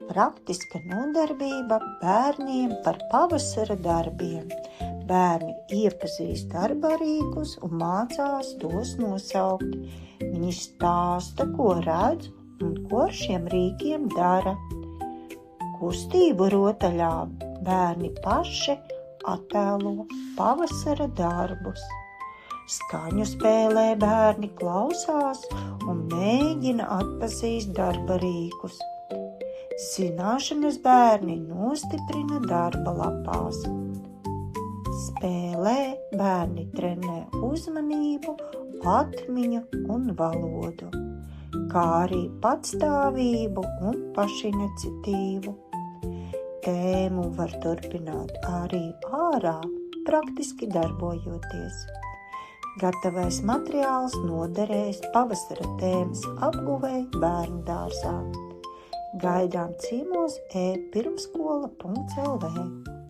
Praktiska nodarbība bērniem par pavasara darbiem. Bērni iepazīst darba rīkus un mācās tos nosaukt. Viņi stāsta, ko redz un ko ar šiem rīkiem dara. Kustību rotaļā bērni paši attēlo pavasara darbus. Skaņu spēlē bērni klausās un mēģina atpazīst darba rīkus. Zināšanas bērni nostiprina darba lapās. Spēlē bērni trenē uzmanību, atmiņu un valodu, kā arī patstāvību un pašiniciatīvu. Tēmu var turpināt arī ārā, praktiski darbojoties. Gatavais materiāls noderēs pavasara tēmas apguvei bērnu dārzā. Gaidām ciemos e-pirmskola.lv